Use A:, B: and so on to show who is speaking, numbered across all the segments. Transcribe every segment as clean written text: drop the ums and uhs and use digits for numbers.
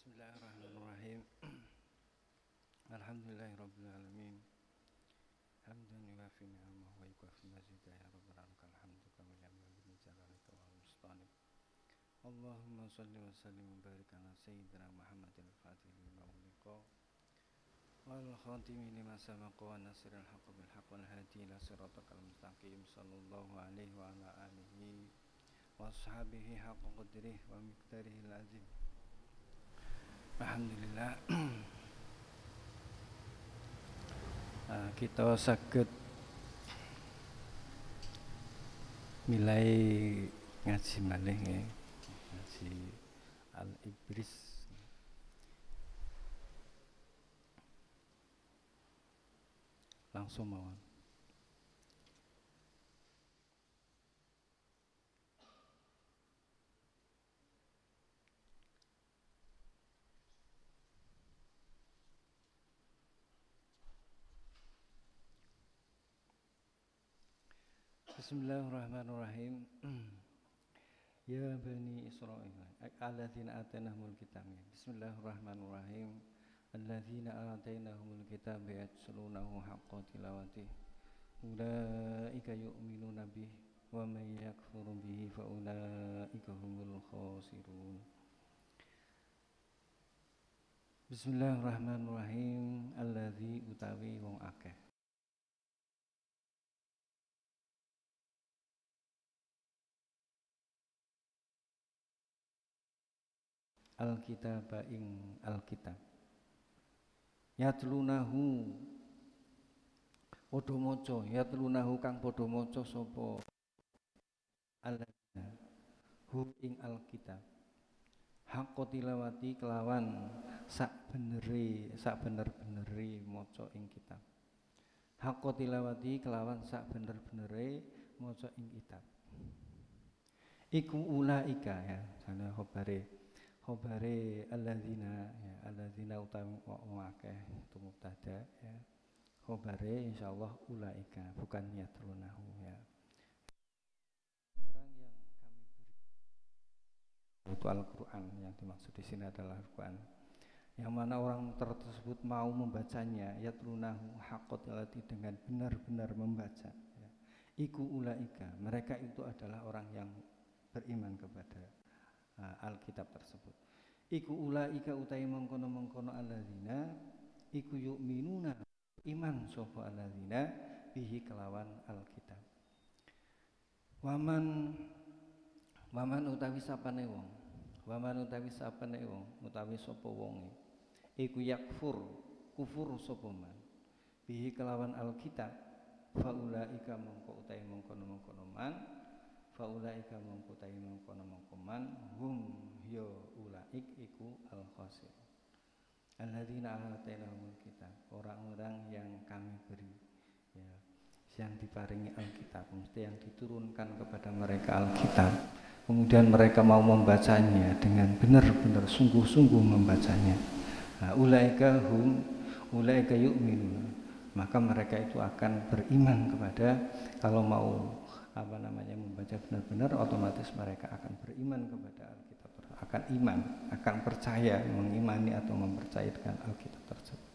A: Bismillahirrahmanirrahim. Alhamdulillahirabbil alamin. Hamdan yuwafi ni'amahu wa yukafi mazidah ya rabbal alamin. Hamdu kama yanbaghi li jalalika wal mustanib. Allahumma shalli wa sallim wa barik ala sayyidina Muhammadil fatih lima uliqa wal khatimi lima sabaqa wa nasiril haqq bil haqq wal hadi ila siratal mustaqim sallallahu alaihi wa ala alihi wa ashabihi haqqa qadrihi wa miqdarihi al-azim. Alhamdulillah. Kita saged milai ngaji malih nggih. Ngaji Al-Ibris. Langsung mawon. Bismillahirrahmanirrahim. Ya Bani Israil alladzina atainahumul kitab. Bismillahirrahmanirrahim. Alladzina atainahumul kitab yatlunahu haqqa tilawatih. Ulaika yu'minuna bihi wa may yakfur bihi fa ulaika humul khasirun. Bismillahirrahmanirrahim. Alladzi utawi wong akeh. Alkitab ing alkitab yatlunahu padha maca yatlunahu kang padha maca sapa alladzina hu ing alkitab haqqa tilawati kelawan sak bener-benere maca ing kitab haqqa tilawati kelawan sak bener-benere maca ing kitab iku ulaika ya sana khobare alladzina ya alladzina utawi wong akeh itu mubtada ya khobare insyaallah ulaika bukan yatlunahu ya orang yang kami beri itu Al-Qur'an yang dimaksud di sini adalah Al-Qur'an yang mana orang tersebut mau membacanya yatlunahu haqqa tilawati dengan benar-benar membaca ya. Iku ulaika mereka itu adalah orang yang beriman kepada Alkitab tersebut. Iku ulaika utai mengkono-mengkono alladzina iku yu'minuna iman sapa alladzina bihi kelawan Alkitab. Waman utawi sapane wong. Waman utawi sapane wong utawi sapa wonge. Iku yakfur kufur sapa man. Bihi kelawan Alkitab. Faulaika mengko utai mengkono-mengkono man. Faulaika mengkutai mengkono-mengkoman hum ya ulaik iku al-khasir alladzina atainahumul kitab orang-orang yang kami beri ya yang diparingi Alkitab mesti yang diturunkan kepada mereka Alkitab kemudian mereka mau membacanya dengan benar-benar sungguh-sungguh membacanya ulaika yu'minun maka mereka itu akan beriman kepada kalau mau membaca benar-benar otomatis mereka akan beriman kepada Alkitab akan iman akan percaya mengimani atau mempercayakan Alkitab tersebut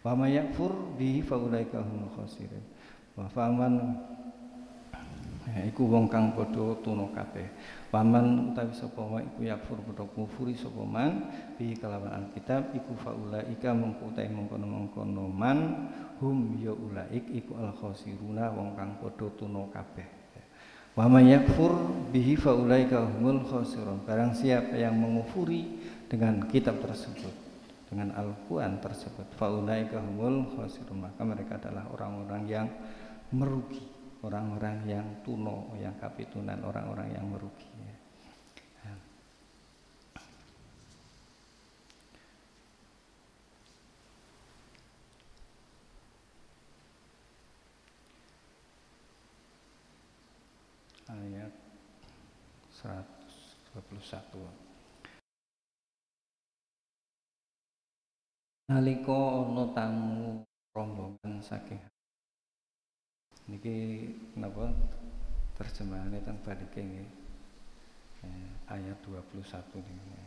A: wa may yakfur bihi fa ulaika humul khasirun wa faman iku wong kang padha tuna kabeh paman utawi sapa wae iku yakfur padha kufuri sapa man bihi kelawan Alkitab iku fa ulaika mengkutai mengkono-mengkono man hum ya ulaik iku al khasiruna wong kang padha tuna kabeh. Wa may yakfur bihi fa ulaika humul khasirun. Barang siapa yang mengufuri dengan kitab tersebut, dengan Al-Qur'an tersebut, fa ulaika humul khasirun. Maka mereka adalah orang-orang yang merugi, orang-orang yang tuno, yang kapitunan, orang-orang yang merugi. Ayat 121. Nalika ana tamu rombongan saking niki napa terjemahane teng badike nggih ayat 21 niki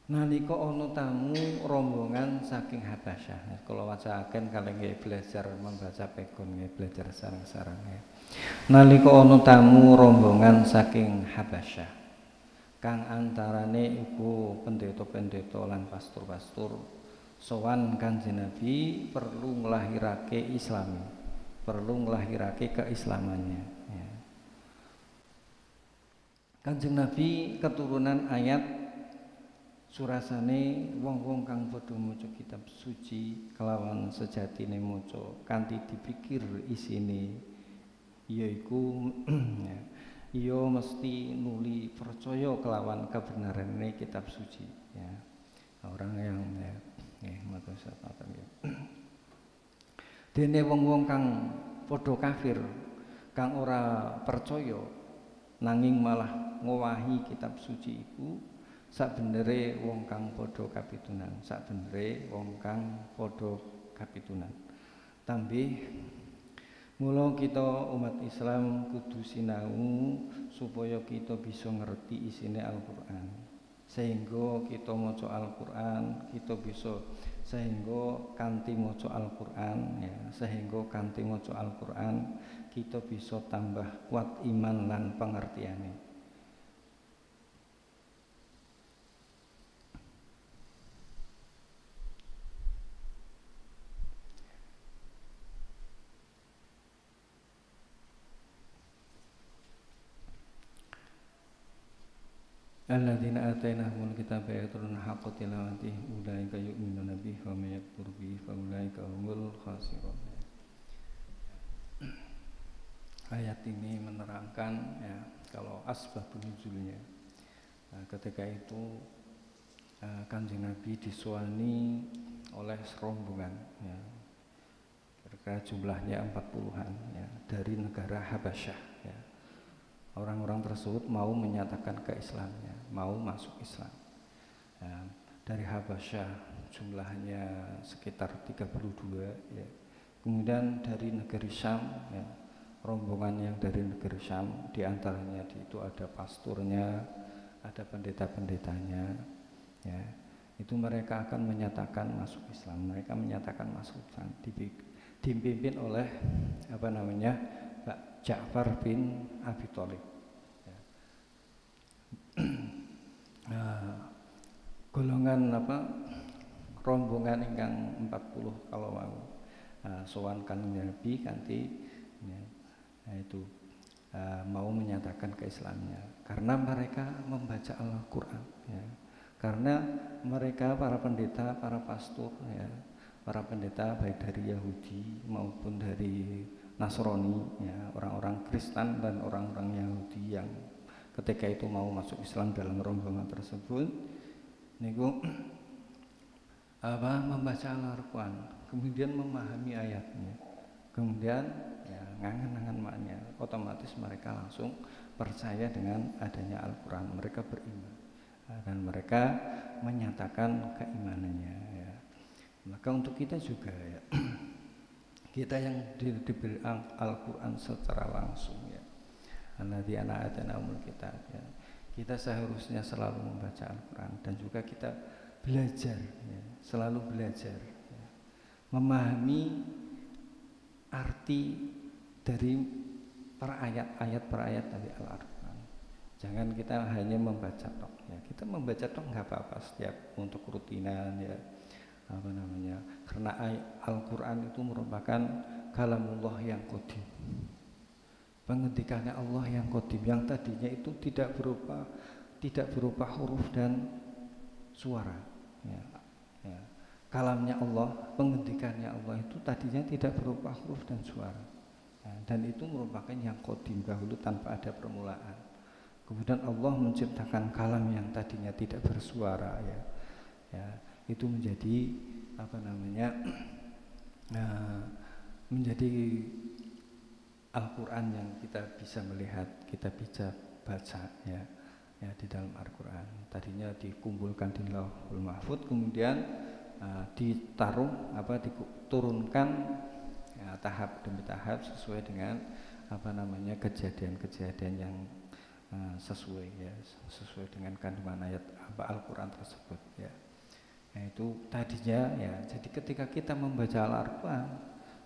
A: Nalika ana tamu rombongan saking Habasyah. Kula wacaken kalih nggih belajar membaca pegon nggih belajar sareng-sareng nggih. Nalika ana tamu rombongan saking Habasyah kang antarane iku pendeta-pendeta lan pastor-pastor sowan Kanjeng Nabi perlu nglahirake Islam, perlu nglahirake keislamannya ya. Kanjeng Nabi keturunan ayat surasane wong-wong kang padha maca kitab suci kelawan sejatine maca kanthi dipikir isine yaiku ya mesti nuli percaya kelawan kebenarane kitab suci ya. Orang yang ya matur sataten ya. Dene wong-wong kang padha kafir kang ora percaya nanging malah ngowahi kitab suci iku sakbenere wong kang padha kapitunan, sakbenere wong kang padha kapitunan. Tambih mula kita umat Islam kudu sinau supaya kita bisa ngerti isine Al-Qur'an. Sehingga kita maca Al-Qur'an, kita bisa sehingga kanthi maca Al-Qur'an ya, sehingga kanthi maca Al-Qur'an kita bisa tambah kuat iman lan pengertiane. Alladzina atainahumul kitaba yatluna haqqa tilawatihi ulaika yu'minuna bihi wa may yakfur bihi fa ulaika humul khasirun. Ayat ini menerangkan ya kalau asbabun nuzulnya. Nah, ketika itu Kanjeng Nabi disuani oleh serombongan ya. Kira-kira jumlahnya 40-an ya dari negara Habasyah ya. Orang-orang tersebut mau menyatakan keislamannya, mau masuk Islam ya, dari Habasyah jumlahnya sekitar 32 ya. Kemudian dari negeri Syam ya, rombongan yang dari negeri Syam diantaranya itu ada pasturnya, ada pendeta-pendetanya ya. Itu mereka akan menyatakan masuk Islam, mereka menyatakan masuk Islam dipimpin oleh Pak Ja'far bin Abi Thalib ya. Golongan rombongan ingkang 40 kalau mau sowan Kanjeng Nabi kanthi ya, itu mau menyatakan keislamannya karena mereka membaca Al-Qur'an ya. Karena mereka para pendeta, para pastor ya, para pendeta baik dari Yahudi maupun dari Nasrani ya, orang-orang Kristen dan orang-orang Yahudi yang ketika itu mau masuk Islam dalam rombongan tersebut niku membaca Al-Qur'an, kemudian memahami ayatnya, kemudian ya ngangen-ngangen maknanya, otomatis mereka langsung percaya dengan adanya Al-Qur'an, mereka beriman dan mereka menyatakan keimanannya ya. Maka untuk kita juga ya kita yang diberi Al-Qur'an secara langsung ya, alladzina atainahumul kitab ya, kita seharusnya selalu membaca Al-Qur'an dan juga kita belajar ya, selalu belajar ya, memahami arti dari per ayat dari Al-Qur'an. Jangan kita hanya membaca tok ya, kita membaca tok nggak apa-apa setiap untuk rutinan ya, karena Al-Qur'an itu merupakan kalamullah yang qadim, pengendikannya Allah yang qadim, yang tadinya itu tidak berupa huruf dan suara ya, ya. Kalamnya Allah, pengendikannya Allah itu tadinya tidak berupa huruf dan suara ya, dan itu merupakan yang qadim dahulu tanpa ada permulaan. Kemudian Allah menciptakan kalam yang tadinya tidak bersuara ya, ya itu menjadi menjadi Al-Qur'an yang kita bisa melihat, kita bisa baca ya, ya di dalam Al-Qur'an. Tadinya dikumpulkan di Lauhul Mahfuz, kemudian diturunkan ya, tahap demi tahap sesuai dengan kejadian-kejadian yang sesuai ya, sesuai dengan kandungan ayat Al-Quran tersebut ya. Nah, itu tadinya ya. Jadi ketika kita membaca Al-Quran,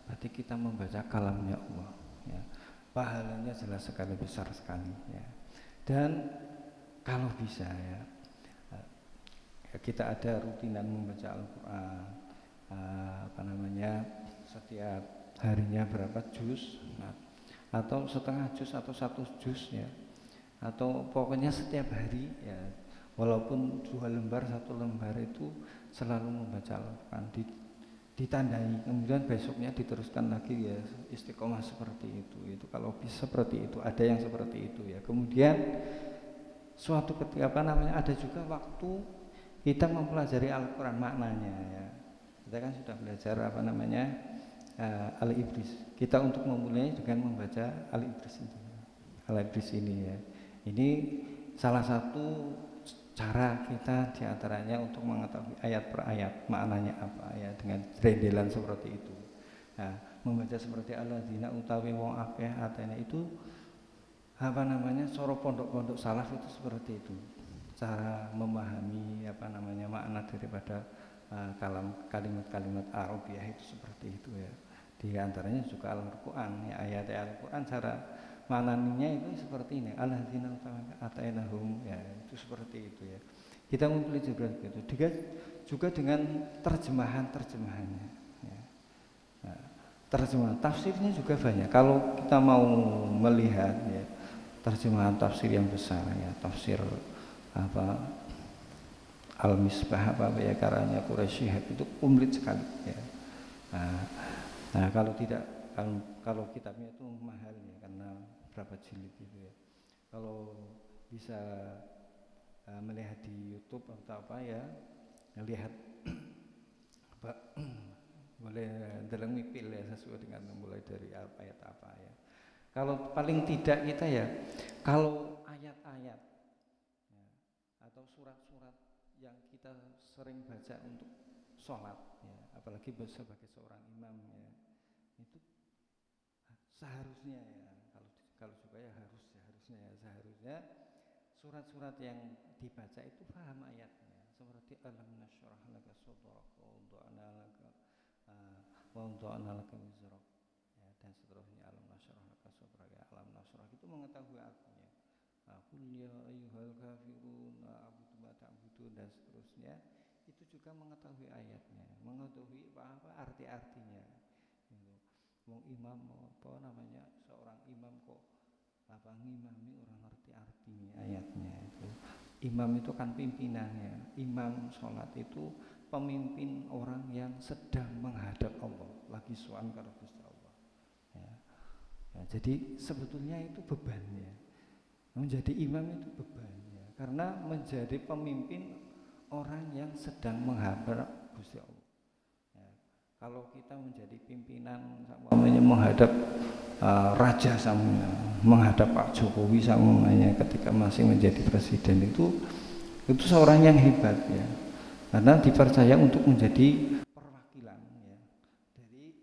A: berarti kita membaca kalamnya Allah ya. Pahalanya jelas sekali, besar sekali ya. Dan kalau bisa ya, kita ada rutinan membaca Al-Quran, setiap harinya berapa juz, atau setengah juz atau 1 juz ya, atau pokoknya setiap hari ya, walaupun 2 lembar 1 lembar itu selalu membaca Al-Quran, ditandai, kemudian besoknya diteruskan lagi ya, istiqomah seperti itu kalau bisa seperti itu, ada yang seperti itu ya. Kemudian suatu ketika ada juga waktu kita mempelajari Al-Quran maknanya ya. Kita kan sudah belajar Al-Ibris. Kita untuk memulai dengan membaca Al-Ibris ini ya. Ini salah satu cara kita diantaranya untuk mengetahui ayat per ayat maknanya apa ya, dengan rendelan seperti itu. Nah, membaca seperti alladzina utawi wong akeh atene itu soro pondok-pondok salaf itu seperti itu. Cara memahami makna daripada kalimat-kalimat Arabiah itu seperti itu ya. Di antaranya juga Al-Qur'an ya, ayat Al-Qur'an cara maknanya itu seperti ini, alladzina atainahum ya, itu seperti itu ya. Kita mempelajari itu juga dengan terjemahannya ya. Nah, terjemahan tafsirnya juga banyak. Kalau kita mau melihat ya, terjemahan tafsir yang besar ya, tafsir Al-Misbah karanya Quraisy itu komplit sekali ya. Nah, kalau kitabnya itu mahal ya, karena berapa jilid itu ya. Kalau bisa melihat di YouTube atau lihat boleh dalam mipil ya, sesuai dengan mulai dari ayat apa ya. Kalau paling tidak kita ya, kalau ayat-ayat ya, atau surat-surat yang kita sering baca untuk sholat ya, apalagi sebagai seorang imam ya, itu seharusnya ya, kalau juga ya seharusnya surat-surat yang dibaca itu paham ayatnya, seperti alam nasyrah laka sadrak wa wada'na laka wizrak ya, dan seterusnya. Alam nasyrah laka sadrak ya, alam nasyrah itu mengetahui artinya. Qul ya ayyuhal kafirun a'budu ma ta'budun dan seterusnya. Itu juga mengetahui ayatnya, mengetahui apa arti-artinya. Mau imam seorang imam kok ngimami orang ngerti artinya ayatnya itu. Imam itu kan pimpinannya. Imam sholat itu pemimpin orang yang sedang menghadap Allah, lagi sowan karo Gusti Allah. Ya. Ya, jadi sebetulnya itu bebannya. Menjadi imam itu beban ya, karena menjadi pemimpin orang yang sedang menghadap Gusti Allah. Ya. Kalau kita menjadi pimpinan menghadap raja sama menghadap Pak Jokowi sama ketika masih menjadi presiden itu seorang yang hebat ya, karena dipercaya untuk menjadi perwakilan ya dari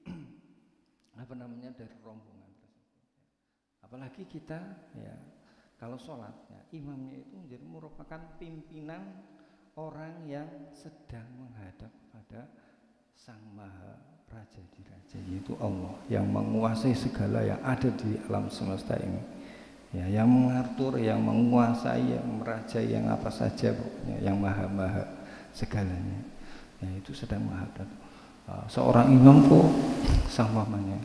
A: dari rombongan tersebut. Apalagi kita ya, kalau sholat ya, imamnya itu menjadi merupakan pimpinan orang yang sedang menghadap pada Sang Maha Raja di Raja, yaitu Allah yang menguasai segala yang ada di alam semesta ini ya, yang mengatur, yang menguasai, yang merajai, yang apa saja pokoknya, yang maha-maha segalanya ya, itu sedang menghadap seorang imam kok samamanya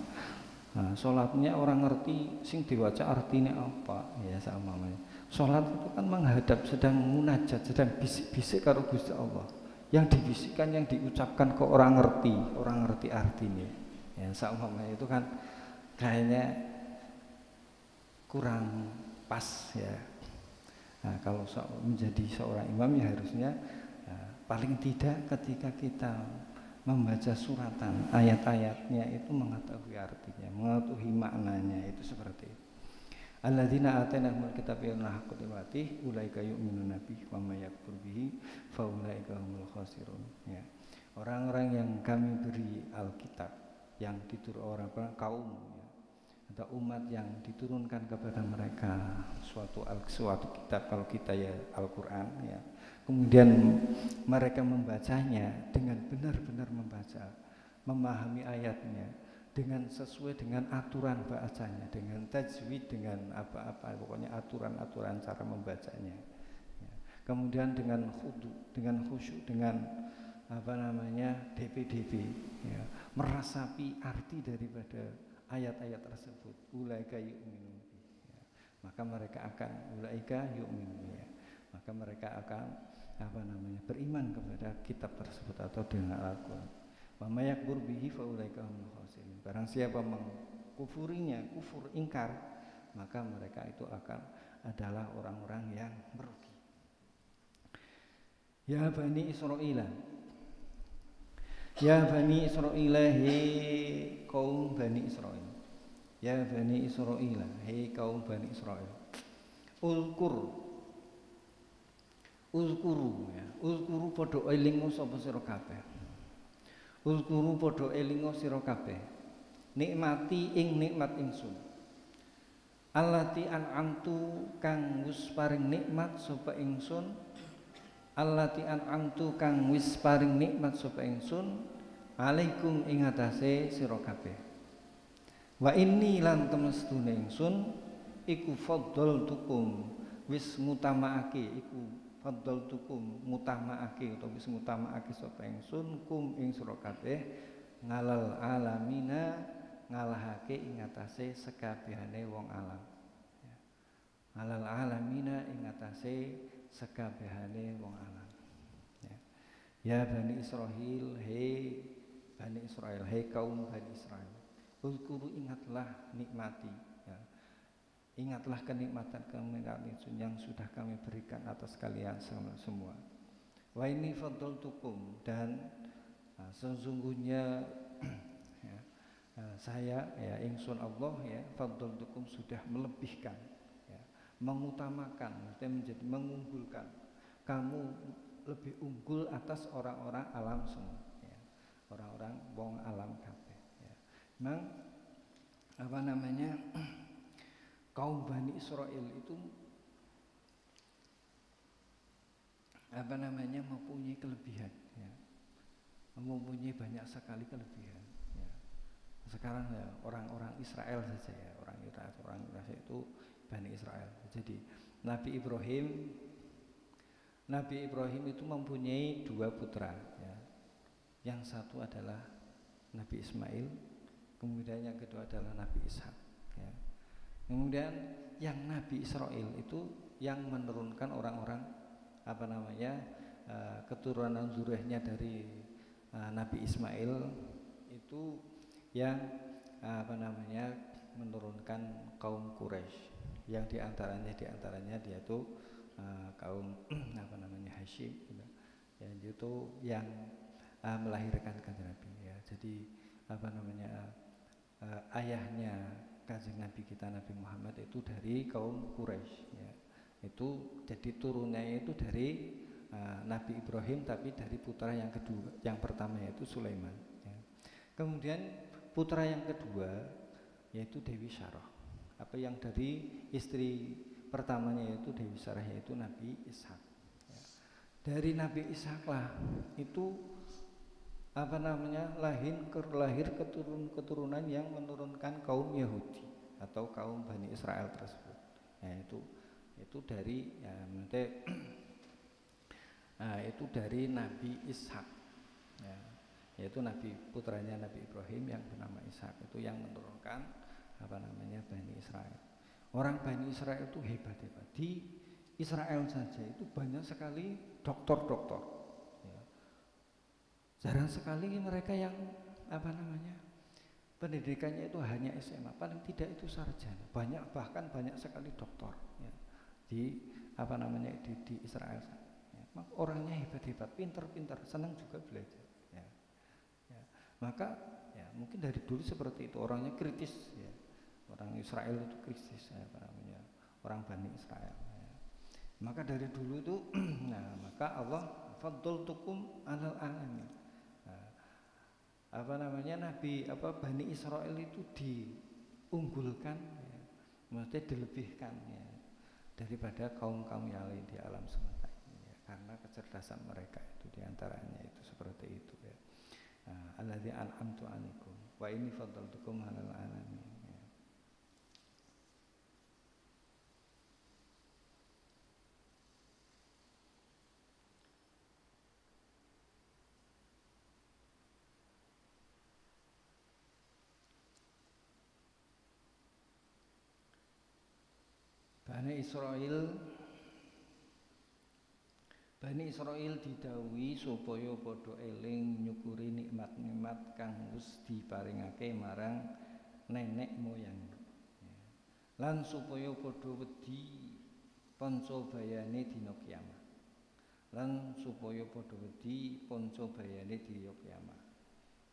A: sholatnya orang ngerti sing diwaca artinya apa ya, samamanya sholat itu kan menghadap, sedang munajat, sedang bisik-bisik karo Gusti Allah. Yang dibisikkan, yang diucapkan ke orang ngerti artinya ya, saumpamanya itu kan kayaknya kurang pas ya. Nah, kalau menjadi seorang imam ya harusnya ya, paling tidak ketika kita membaca suratan ayat-ayatnya itu mengetahui artinya, mengetahui maknanya, itu seperti itu. Alladzina atainahumul kitaba ya'lamuna haqqa tiqatih ulaika yu'minuna bihi wa may yakfur bihi fa ulaika humul khasirun ya. Orang-orang yang kami beri Alkitab, yang diturunkan orang kaum ya, atau umat yang diturunkan kepada mereka suatu kitab, kalau kita ya Al-Qur'an ya. Kemudian mereka membacanya dengan benar-benar membaca, memahami ayatnya dengan sesuai dengan aturan bacanya, dengan tajwid, dengan apa-apa, pokoknya aturan-aturan cara membacanya. Ya. Kemudian dengan khusyuk, dengan DP-DP, ya, meresapi arti daripada ayat-ayat tersebut. Ulaika yu'minun, ya. Maka mereka akan ya. Maka mereka akan beriman kepada kitab tersebut atau dengan Al-Qur'an. Wa may yakfur bihi fa ulaika humul khasirin. Barang siapa mengkufurinya, kufur, ingkar, maka mereka itu akan adalah orang-orang yang merugi. Ya Bani Israil, ya Bani Israil, hei kaum Bani Israil. Ya Bani Israil, hei kaum Bani Israil. Uzkuru ya. Uzkuru padha elingo sapa sira kabeh. Uzkuru padha elingo sira kabeh. Nikmati ing nikmat ingsun. Allati an'amtu kang wis paring nikmat sapa ingsun. Allati an'amtu kang wis paring nikmat sapa ingsun alaikum ing atase sira kabeh. Wa inni lan temestune ingsun iku faddaltukum wis ngutamaake iku faddaltukum ngutamaake utawa wis ngutamaake sapa ingsun kum ing sira kabeh ngalal alamina ngalahake ing atase sekabehane wong alam. Ya. Ngalal alamina ing atase sekabehane wong alam. Ya. Ya Bani Israil, hei Bani Israil, hei kaum Bani Israil. Uzkuru ingatlah nikmati. Ya. Ingatlah kenikmatan yang sudah kami berikan atas kalian semua. Wa inni faddaltukum, dan sesungguhnya ya, saya ya ingsun Allah ya faddaltukum sudah melebihkan ya, mengutamakan, menjadi mengunggulkan kamu lebih unggul atas orang-orang alam semua ya. Orang-orang wong alam kabeh ya. Memang kaum Bani Israil itu mempunyai kelebihan ya. Mempunyai banyak sekali kelebihan ya. Sekarang ya orang-orang Israel saja ya, orang Israel itu Bani Israel. Jadi Nabi Ibrahim itu mempunyai dua putra ya. Yang satu adalah Nabi Ismail, kemudian yang kedua adalah Nabi Ishak ya. Kemudian yang Nabi Israel itu yang menurunkan orang-orang keturunan zuriyahnya dari Nabi Ismail itu yang menurunkan kaum Quraisy yang diantaranya dia itu kaum Hashim gitu. Ya, itu yang melahirkan kanjeng Nabi ya. Jadi ayahnya kanjeng Nabi kita Nabi Muhammad itu dari kaum Quraisy ya. Itu jadi turunannya itu dari Nabi Ibrahim, tapi dari putra yang kedua, yang pertama yaitu Sulaiman ya. Kemudian putra yang kedua yaitu Dewi Syarah, yang dari istri pertamanya yaitu Dewi Syarah yaitu Nabi Ishak ya. Dari Nabi Ishak lah itu lahir keturunan yang menurunkan kaum Yahudi atau kaum Bani Israel tersebut. Ya, itu dari itu dari Nabi Ishak ya, yaitu putranya Nabi Ibrahim yang bernama Ishak, itu yang menurunkan Bani Israel. Orang Bani Israel itu hebat. Di Israel saja itu banyak sekali doktor-doktor ya. Jarang sekali mereka yang pendidikannya itu hanya SMA, paling tidak itu sarjana. Bahkan banyak sekali doktor ya. Di Israel ya. Orangnya hebat-hebat, pintar-pintar, senang juga belajar ya. Ya. Maka ya mungkin dari dulu seperti itu, orangnya kritis ya. Orang Israel itu kritis ya, orang Bani Israel ya. Maka dari dulu itu maka Allah faddaltukum alal alamin. Bani Israel itu diunggulkan, ya, maksudnya dilebihkan ya, daripada kaum-kaum yang lain di alam semesta ini ya, karena kecerdasan mereka itu diantaranya itu seperti itu ya. Alladzi an'amtu 'alaikum wa inni faddaltukum 'alal 'alamin ya. Bani Israil didhawuhi supaya padha eling nyukuri nikmat-nikmat kang wis diparingake marang nenek moyang. Lan supaya padha wedi pancabayane dina kiamat. Lan supaya padha wedi pancabayane dina kiamat.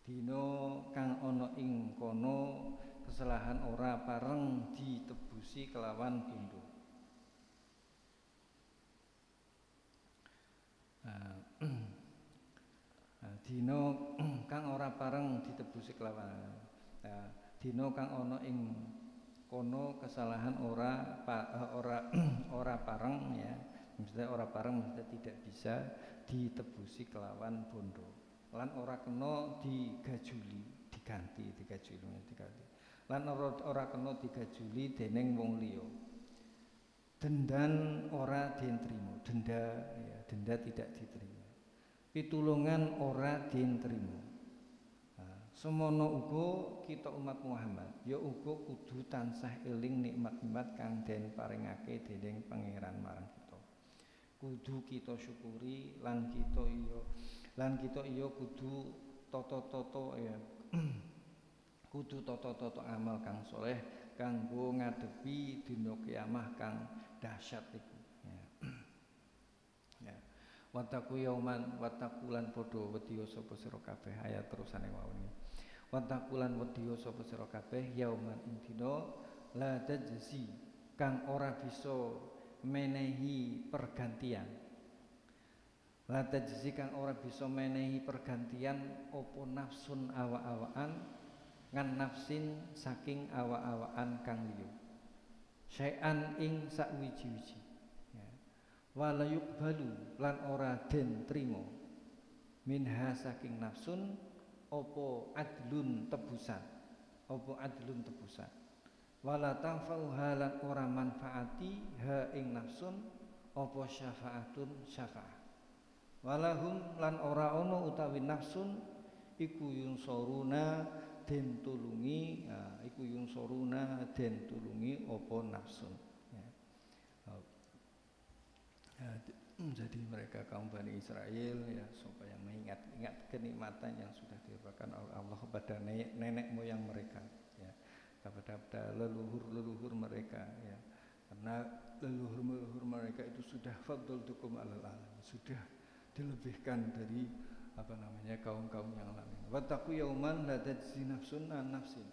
A: Dina kang ana ing kono kesalahan ora pareng ditebusi kelawan pindho. Dina kang ora pareng ditebusi kelawan dina kang ana ing kono kesalahan ora pareng ya, maksudnya ora pareng maksudnya tidak bisa ditebusi kelawan bondo, lan ora kena diganti lan ora kena digajuli dening wong liya. Dendan ora dientrimo, denda ya, denda tidak diterima. Pitulungan ora dientrimo. Semono uga kita umat Muhammad ya uga kudu tansah eling nikmat-nikmat kang den paringake dening Pangeran marang kita. Kudu kita syukuri lan kita iya kudu tata-tata ya. Kudu tata-tata amal kang soleh kanggo ngadepi dina kiamah kang dahsyat iku ya. Ya. Wattaqu yauman wattaqulan padha wedya sapa sira kabeh ayat terusane wae. Wattaqulan wedya sapa sira kabeh yauman ing dina la tajzi kang ora bisa menehi pergantian. La tajzi kang ora bisa menehi pergantian apa nafsun awa-awaan ngan nafsin saking awa-awaan kang liya syai'an ing sakwiji-wiji ya. Wala yuqbalu lan ora den trima minha saking nafsun apa adlun tebusan wala tanfa'u halan ora manfaati ha ing nafsun apa syafaatun syafa'ah walahum lan ora ana utawi nafsun iku yunsoruna den tulungi apa nafsun ya. Jadi mereka kaum Bani Israel ya supaya mengingat kenikmatan yang sudah diberikan oleh Allah kepada nenek moyang mereka ya, kepada leluhur mereka ya, karena leluhur mereka itu sudah faddaltukum alal alamin, sudah dilebihkan dari kaum-kaum yang lain. Wattaqu yauman la tajzi nafsun an nafsin.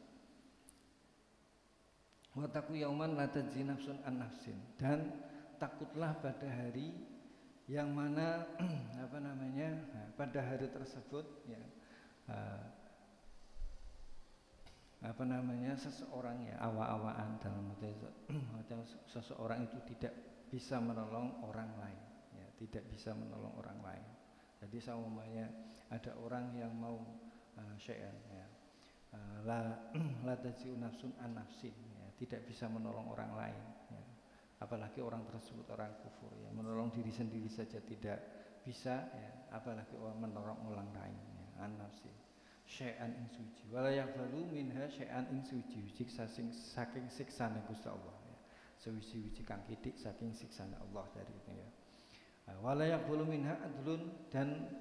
A: Wattaqu yauman la tajzi nafsun an nafsin. Dan takutlah pada hari yang mana pada hari tersebut ya seseorang ya awa-awaan dalam arti seseorang itu tidak bisa menolong orang lain ya, tidak bisa menolong orang lain. Jadi seumpamanya ada orang yang mau syai'an ya, la tajzi nafsun an nafsin ya, tidak bisa menolong orang lain ya. Apalagi orang tersebut orang kufur ya, menolong diri sendiri saja tidak bisa ya, apalagi orang menolong orang lain ya, an nafsin syai'an ing suci wala yaqbalu minha syai'an ing suci saking siksane Gusti Allah ya, suci kang kidik saking siksane Allah dari itu ya. Wala yaqbalu minha adlun, dan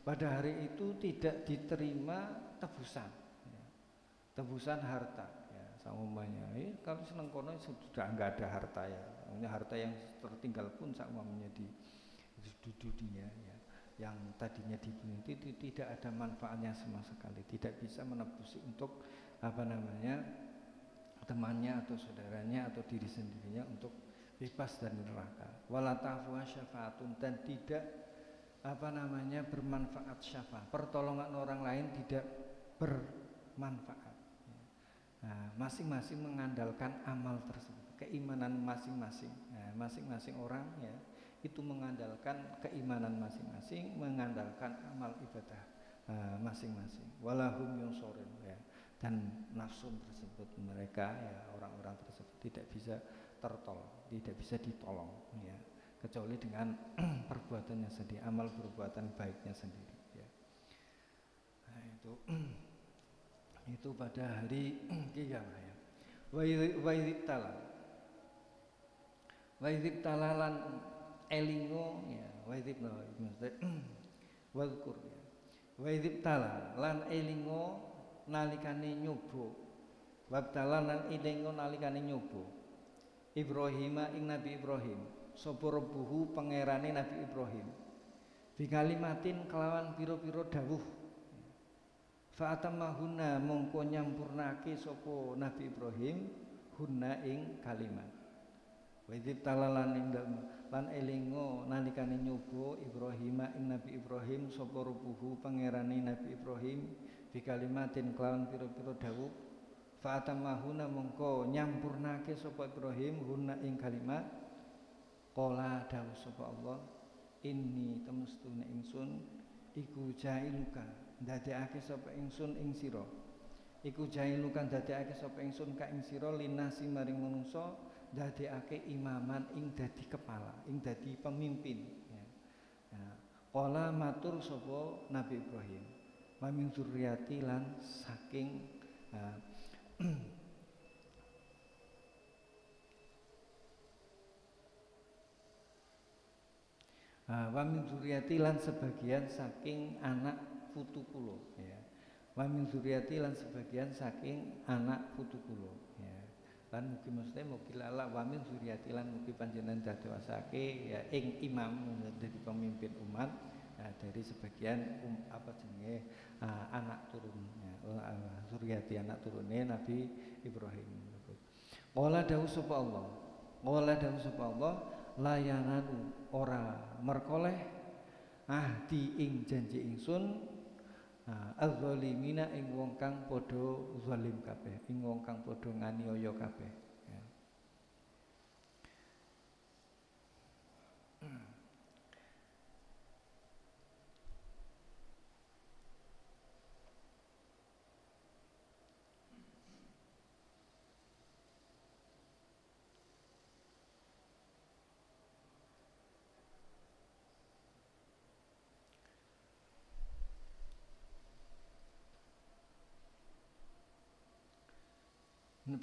A: pada hari itu tidak diterima tebusan ya, tebusan harta ya, saumanya kalau seneng kono sudah enggak ada harta ya, harta yang tertinggal pun saumanya di dunia ya, yang tadinya dibunuh itu tidak ada manfaatnya sama sekali, tidak bisa menebus untuk temannya atau saudaranya atau diri sendirinya untuk bebas dari neraka. Wala ta'fuha syafaatun, dan tidak bermanfaat syafaat, pertolongan orang lain tidak bermanfaat ya. masing-masing mengandalkan amal tersebut, keimanan masing-masing. Masing-masing orang ya itu mengandalkan keimanan masing-masing, mengandalkan amal ibadah masing-masing. Walahum yunsurun ya. Dan nafsu tersebut mereka ya orang-orang tersebut tidak bisa tidak bisa ditolong ya, kecuali dengan perbuatannya sendiri, amal perbuatan baiknya sendiri ya. Itu pada hari kiamat ya. Wa lan elingo ya, wadkur ya. Wa lan elingo nalikane nyoba, wabtala lan elingo nalikane nyoba Ibrahim ing Nabi Ibrahim, sapa rabbuhu pangerane Nabi Ibrahim, bi kalimatin kelawan pira-pira dawuh. Fa atammahunna mongko nyampurnake sapa Nabi Ibrahim hunna ing kalimat. Wa idzibtalalan ing lan elingo nalikane nyoba Ibrahim ing Nabi Ibrahim sapa rabbuhu pangerane Nabi Ibrahim bi kalimatin kelawan pira-pira dawuh. Fa atammahunna mongko nyampurnake sapa Ibrahim hunna ing kalimat. Qala dawuh sapa Allah, inni temestune ingsun iku jailuka ndadekake sapa ingsun ing sira, iku jailuka ndadekake sapa ingsun ka ing sira linasi maring manungsa, ndadekake imaman ing dadi kepala, ing dadi pemimpin ya. Qala matur sapa Nabi Ibrahim, wa min dzurriyyati lan saking wa min dzurriyyati lan sebagian saking anak putu kula ya. Wa min dzurriyyati lan sebagian saking anak putu kula ya. Lan mugi mesti mugi lala wa min dzurriyyati lan mugi panjenengan dadosake ya ing imam dadi pemimpin umat dari sebagian anak turunnya dzurriyyati anak turune Nabi Ibrahim. Qala dawuh sapa Allah, qala dawuh sapa Allah, layananu ora merkoleh ahdi ing janji ingsun az-zalimina ing wong kang padha zalim kabeh, ing wong kang padha nganiaya kabeh ya.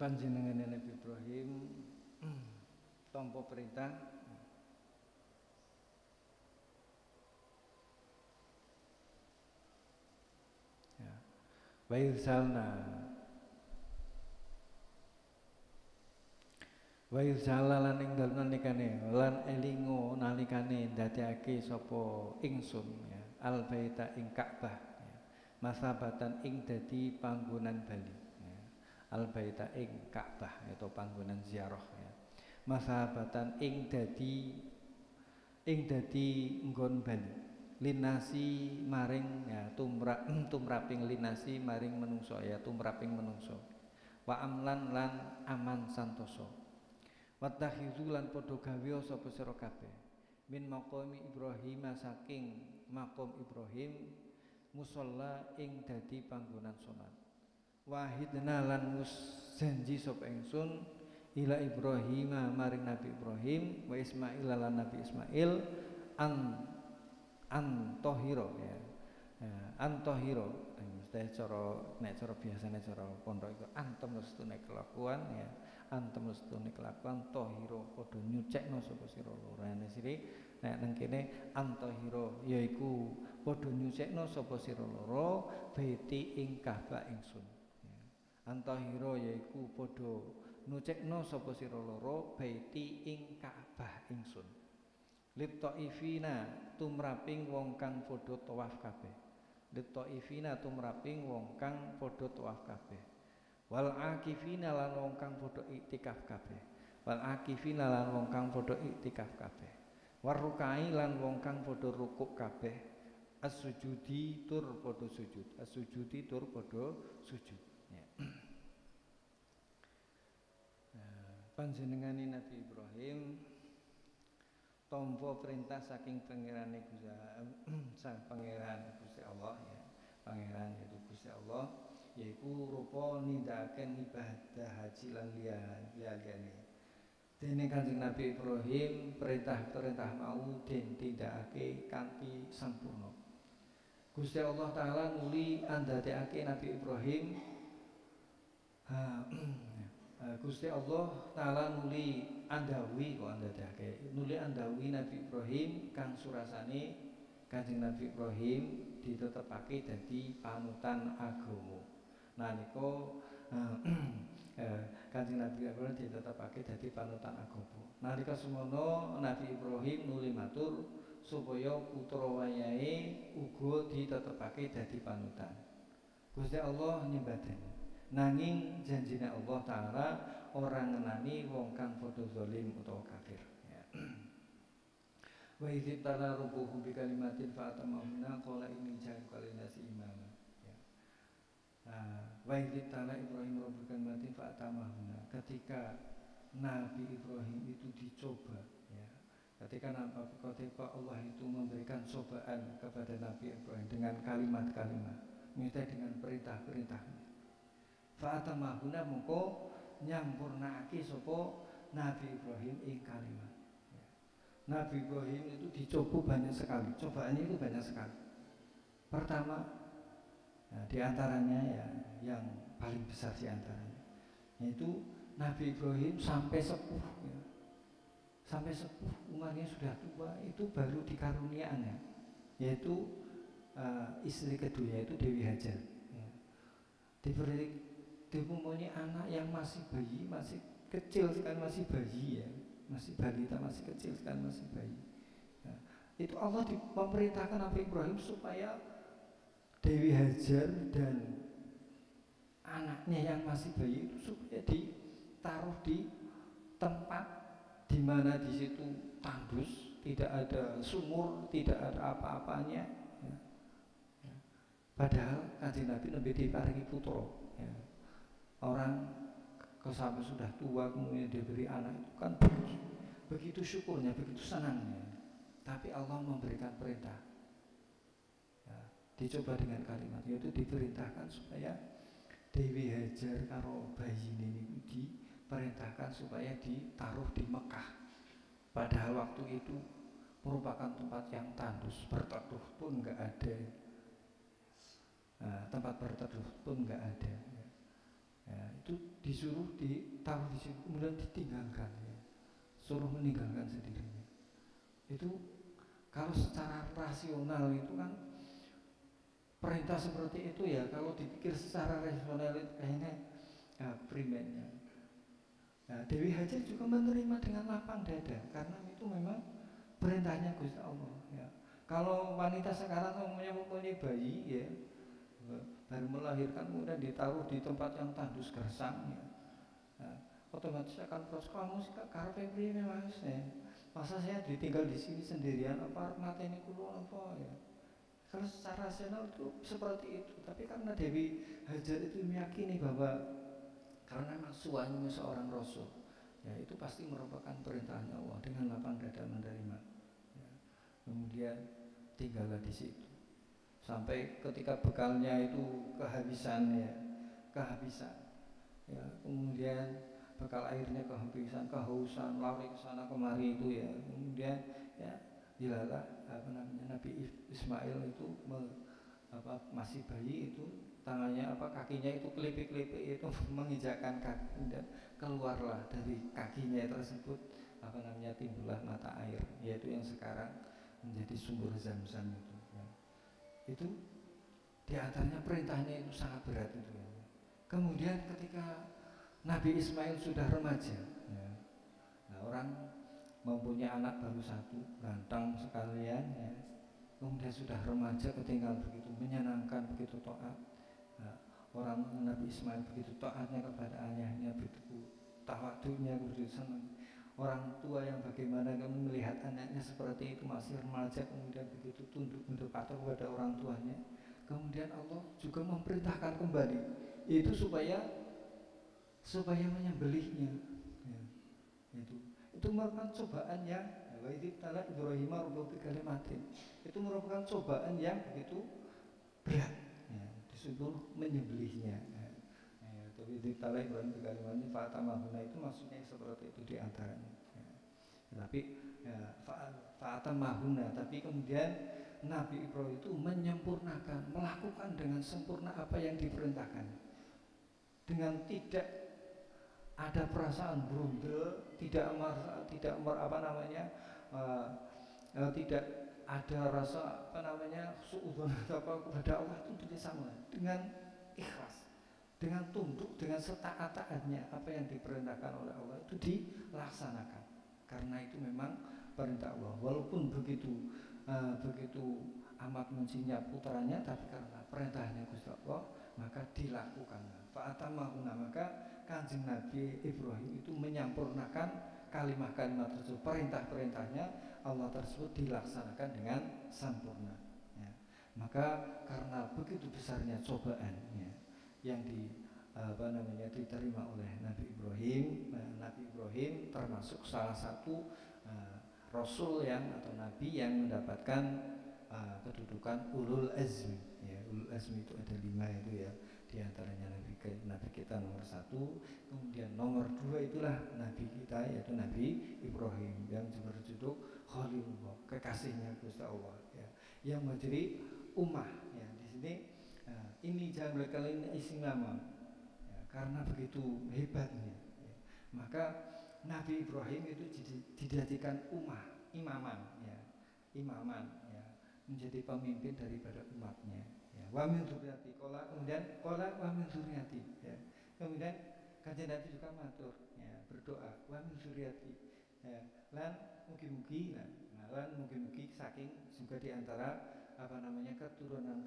A: Panjenengane Nabi Ibrahim tanpa perintah ya. Wa yuzala lan ing dalem nalikane lan elingo nalikane ndadekake sapa ingsun ya al baita ing Ka'bah ya. Masabatan ing dadi panggonan bali al baita ing Ka'bah atau panggonan ziarah ya. Masabatan ing dadi nggon bali linasi maring ya tumraping linasi maring menungso ya tumraping menungso. Wa amlan lan aman santoso. Wattakhizu lan padha gawe sapa sira kabeh min maqami Ibrahim saking maqam Ibrahim musalla ing dadi panggonan salat. Wahidna lan janji sapa ingsun ila Ibrahim maring Nabi Ibrahim wa Ismail lan Nabi Ismail an tahira ya. An tahira mesti cara biasane cara pondok iku antem mestune kelakuan ya. Antem mestune kelakuan tahira padha nyucekno sapa sira loro. Siri nek nang kene an tahira yaiku padha nyucekno sapa sira loro baiti ing Ka'bah ingsun. Antahira yaiku padha nucekno sapa sira loro baiti ing Ka'bah ingsun. Lit-taifina tumraping wong kang padha tawaf kabeh. Lit-taifina tumraping wong kang padha tawaf kabeh. Wal akifina lan wong kang padha iktikaf kabeh. Wal akifina lan wong kang padha iktikaf kabeh. Warukai lan wong kang padha rukuk kabeh. As-sujudi tur padha sujud. As-sujudi tur padha sujud. Ya. Panjenengane Nabi Ibrahim tampa perintah saking pangerane sang pangeran Gusti Allah ya. Pangeran yaitu Gusti Allah yaiku rupa nindakaken ibadah haji lan liyane. Dene Kanjeng Nabi Ibrahim perintah-perintah mau den tindakake kanthi sampurna. Gusti Allah taala nuli andadekake Nabi Ibrahim Gusti Allah taala nuli andawi Nabi Ibrahim kang surasane Kanjeng Nabi Ibrahim ditetepake dadi panutan agama. Nalika Kanjeng Nabi Ibrahim ditetepake dadi panutan agama. Nalika semono Nabi Ibrahim nuli matur supaya putra wayahe uga ditetepake dadi panutan. Gusti Allah nyembadani. Nanging janjine Allah taala ora ngenani wong kang padha zalim utawa kafir ya. Wa idz tala rabbuhu bi kalimatin fa atamamna qala inni ja'alul nasi imama ya. Wa idz tala Ibrahim rabbuhu kalimatin fa atamamna, ketika Nabi Ibrahim itu dicoba ya. Ketika Allah itu memberikan cobaan kepada Nabi Ibrahim dengan kalimat-kalimat, minta dengan perintah-perintah. Fa'atamahuna mengko nyampurnake sapa Nabi Ibrahim ing kalimat. Ya. Nabi Ibrahim itu dicoba banyak sekali, cobaannya itu banyak sekali. Pertama, nah, diantaranya ya yang paling besar diantaranya, yaitu Nabi Ibrahim sampai sepuh, ya. Sampai sepuh umurnya sudah tua itu baru dikaruniaannya, yaitu istri kedua yaitu Dewi Hajar. Ya. Dipumpuni anak yang masih bayi, masih kecil sekali, masih bayi ya, masih balita, masih kecil sekali, masih bayi. Nah, itu Allah memerintahkan Nabi Ibrahim supaya Dewi Hajar dan anaknya yang masih bayi itu supaya ditaruh di tempat di mana di situ tandus, tidak ada sumur, tidak ada apa-apanya. Ya. Ya. Padahal Kanjeng Nabi diparingi putra. Ya. Orang sampai sudah tua kemudian diberi anak itu kan begitu syukurnya, begitu senangnya. Tapi Allah memberikan perintah ya, dicoba dengan kalimat, yaitu diperintahkan supaya Dewi Hajar karo bayi ini diperintahkan supaya ditaruh di Mekah. Padahal waktu itu merupakan tempat yang tandus, berteduh pun nggak ada. Nah, tempat berteduh pun nggak ada. Ya, itu disuruh ditaruh di situ, kemudian ditinggalkan, ya. Suruh meninggalkan sendirinya. Itu kalau secara rasional itu kan perintah seperti itu ya, kalau dipikir secara rasional itu kayaknya primernya. Nah, Dewi Hajar juga menerima dengan lapang dada karena itu memang perintahnya Gusti Allah. Ya. Kalau wanita sekarang mempunyai bayi ya, baru melahirkan kemudian ditaruh di tempat yang tandus gersang ya. Nah, otomatis akan proses kamu sih karpe priye Mas ya. Masa saya ditinggal di sini sendirian apa mateni kula apa ya. Kalau secara rasional itu seperti itu, tapi karena Dewi Hajar itu meyakini bahwa karena memang suaminya seorang rasul ya, itu pasti merupakan perintahnya Allah, dengan lapang dada menerima ya. Kemudian tinggallah di situ sampai ketika bekalnya itu kehabisan ya, kemudian bekal airnya kehausan, lari ke sana kemari itu ya, kemudian ya dilalah Nabi Ismail itu masih bayi itu tangannya kakinya itu kelipik-kelipik itu menginjakkan kaki dan keluarlah dari kakinya tersebut timbullah mata air, yaitu yang sekarang menjadi sumber Zam-Zam itu ya. Itu diantaranya perintahnya itu sangat berat itu ya. Kemudian ketika Nabi Ismail sudah remaja ya, nah orang mempunyai anak baru satu ganteng sekalian ya, kemudian sudah remaja ketinggal begitu menyenangkan, begitu taat. Nah, orang Nabi Ismail begitu taatnya kepada ayahnya, begitu tawadhunya, begitu senang. Orang tua yang bagaimana kamu melihat anaknya seperti itu masih remaja kemudian begitu tunduk patuh kepada orang tuanya. Kemudian Allah juga memerintahkan kembali itu supaya menyembelihnya ya. Itu merupakan cobaan yang wa idzibtala Ibrahim rabbuhu bikalimatin. Itu merupakan cobaan yang begitu berat, ya, disuruh menyembelihnya. Tapi idzibtala Ibrahim bikalimatin fa'atamahuna itu maksudnya seperti itu diantaranya. Ya. Tapi ya, fa'atamahuna, tapi kemudian Nabi Ibrahim itu menyempurnakan, melakukan dengan sempurna apa yang diperintahkan, dengan tidak ada perasaan berundel, tidak tidak ada rasa suudzon kepada Allah, itu sama dengan ikhlas, dengan tunduk, dengan setaat-taatnya apa yang diperintahkan oleh Allah itu dilaksanakan, karena itu memang perintah Allah. Walaupun begitu amat mencinya putranya, tapi karena perintahnya Gusti Allah maka dilakukan. Fa'atamahuna, maka Kanjeng Nabi Ibrahim itu menyempurnakan kalimat-kalimat tersebut, perintah-perintahnya Allah tersebut dilaksanakan dengan sempurna. Ya. Maka karena begitu besarnya cobaan, ya, yang diterima oleh Nabi Ibrahim termasuk salah satu Rasul atau Nabi yang mendapatkan kedudukan ulul azmi. Ya, ulul azmi itu ada 5 itu ya. Di antaranya Nabi kita nomor 1, kemudian nomor 2 itulah Nabi kita, yaitu Nabi Ibrahim yang berjudul Khalilullah, kekasihnya Gusti Allah, ya, yang menjadi ummah. Ya, di sini ini jabal kalian istimewa, ya, karena begitu hebatnya. Ya. Maka Nabi Ibrahim itu dijadikan imaman, ya, menjadi pemimpin daripada umatnya. Ya, wa min dzurriyyati kemudian wa min dzurriyyati, ya. Kemudian Kanjeng Nabi juga matur, ya, berdoa wa min dzurriyyati, ya, lan mugi-mugi saking juga diantara keturunan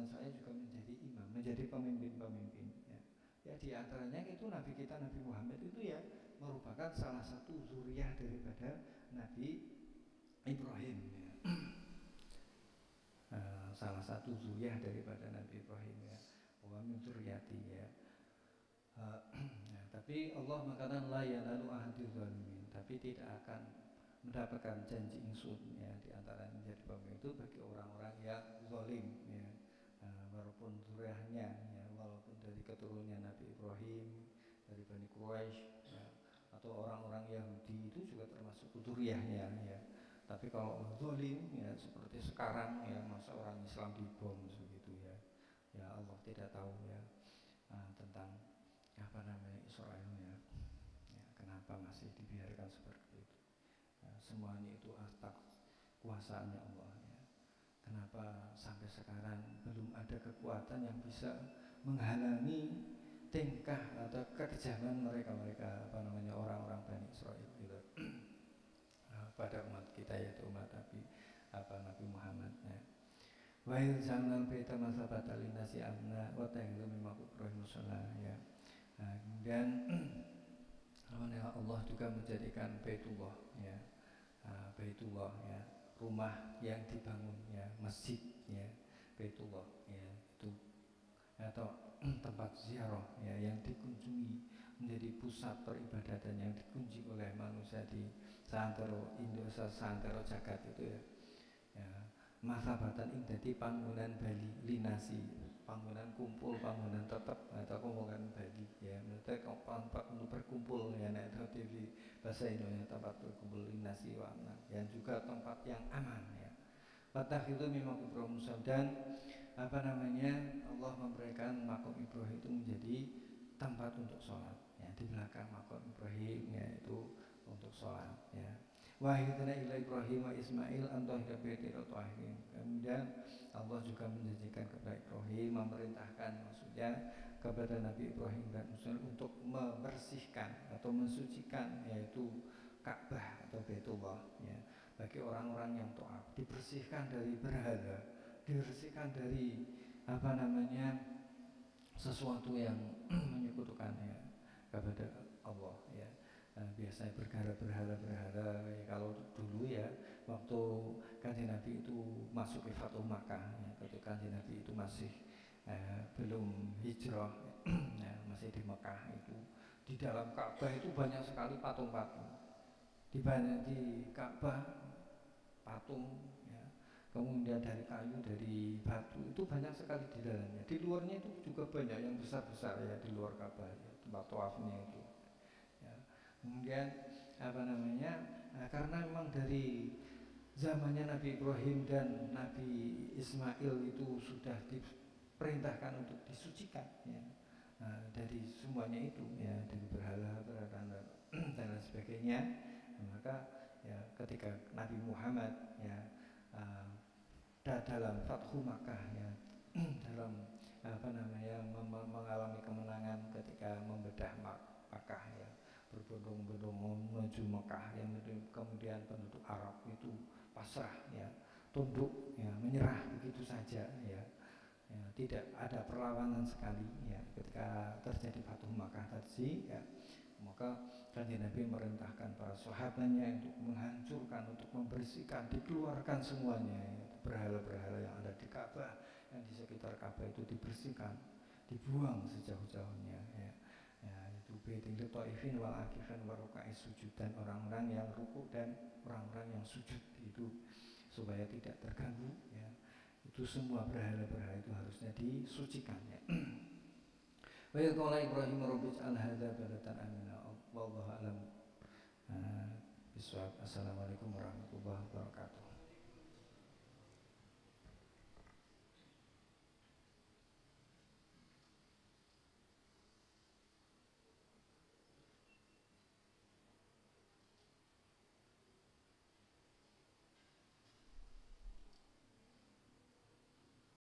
A: saya juga menjadi imam, menjadi pemimpin, ya. Ya, di antaranya itu Nabi kita Nabi Muhammad itu ya merupakan salah satu zuriyah daripada Nabi Ibrahim, ya. Salah satu zuriyah daripada Nabi Ibrahim, ya, wa min dzurriyyati, ya. Tapi Allah mengatakan la yanalu ahadil zalimin, tapi tidak akan mendapatkan janji ingsun, ya, di antara menjadi pemimpin itu bagi orang-orang yang zalim, ya. Walaupun zuriyahnya, ya, walaupun dari keturunannya Nabi Ibrahim, dari Bani Quraisy, ya, atau orang-orang Yahudi itu juga termasuk zuriyahnya, ya. Tapi kalau zalim, ya, seperti sekarang, ya, masa orang Islam dibom begitu, ya. Ya, Allah tidak tahu, ya, tentang Israel, ya. Ya, kenapa masih dibiarkan seperti itu? Ya, semuanya itu atas kuasaannya Allah, ya. Kenapa sampai sekarang belum ada kekuatan yang bisa menghalangi tingkah atau kekejaman mereka orang-orang Bani Israil gitu. Pada umat kita, yaitu umat Nabi Muhammad, ya. Wa ilzamnal baita masabata linnasi amna wa ta'ala mimma Ibrahim shalah, ya. Kemudian Allah juga menjadikan Baitullah, ya, ya, rumah yang dibangun, ya, masjid, ya, Baitullah, ya, itu atau tempat ziarah, ya, yang dikunjungi, menjadi pusat peribadatan yang dikunjungi oleh manusia di santero Indonesia, santero jagat itu, ya. Ya, masabatan ing dadi panggonan bali linasi, panggonan kumpul, panggonan tetap atau panggonan bali, ya, maksudnya tempat untuk berkumpul, ya, di bahasa Indonesia tempat berkumpul linasi wa amna, yang juga tempat yang aman, ya. Fatah itu memang Ibrahim dan Allah memberikan makom Ibrahim itu menjadi tempat untuk sholat, ya, di belakang makom Ibrahim, ya, itu untuk sholat, ya. Wahidna ila Ibrahim wa Ismail antahira baiti tahirin. Kemudian Allah juga menjanjikan kepada Ibrahim, memerintahkan maksudnya kepada Nabi Ibrahim dan Ismail untuk membersihkan atau mensucikan, yaitu Ka'bah atau Baitullah, ya, bagi orang-orang yang taat, dibersihkan dari berhala, dibersihkan dari sesuatu yang menyekutukannya kepada Allah, ya. Biasanya berhala, ya, kalau dulu, ya, waktu Kanjeng Nabi itu masuk ke Fathu Makkah, ya, ketika Kanjeng Nabi itu masih belum hijrah, ya, masih di Mekah itu Di dalam Ka'bah itu banyak sekali patung-patung. Di Ka'bah patung, ya. Kemudian dari kayu, dari batu itu banyak sekali di dalamnya. Di luarnya itu juga banyak yang besar-besar ya di luar Ka'bah, ya, tempat tawafnya itu. Ya. Kemudian apa namanya? Nah, karena memang dari zamannya Nabi Ibrahim dan Nabi Ismail itu sudah diperintahkan untuk disucikan, ya. Nah, dari semuanya itu ya, dari berhala-berhala dan lain sebagainya. Nah, maka ya ketika Nabi Muhammad ya dalam Fathu Makkah ya dalam apa namanya mengalami kemenangan ketika membedah Makkah ya, berbondong-bondong menuju Mekah ya, kemudian penduduk Arab itu pasrah ya, tunduk ya, menyerah begitu saja ya. Ya, tidak ada perlawanan sekali ya ketika terjadi Fathu Makkah tadi ya, maka Kanjeng Nabi merintahkan para sahabatnya untuk menghancurkan, untuk membersihkan, dikeluarkan semuanya ya, berhala-berhala yang ada di Ka'bah, yang di sekitar Ka'bah itu dibersihkan, dibuang sejauh-jauhnya ya. Ya, itu baitil taifin wal akifin warukai sujud, dan orang-orang yang ruku dan orang-orang yang sujud itu supaya tidak terganggu ya. Itu semua berhala-berhala itu harusnya disucikan ya. Wa qala Ibrahim rabbi ij'al hadza balatan amina wallahu a'lam. Assalamualaikum warahmatullahi wabarakatuh.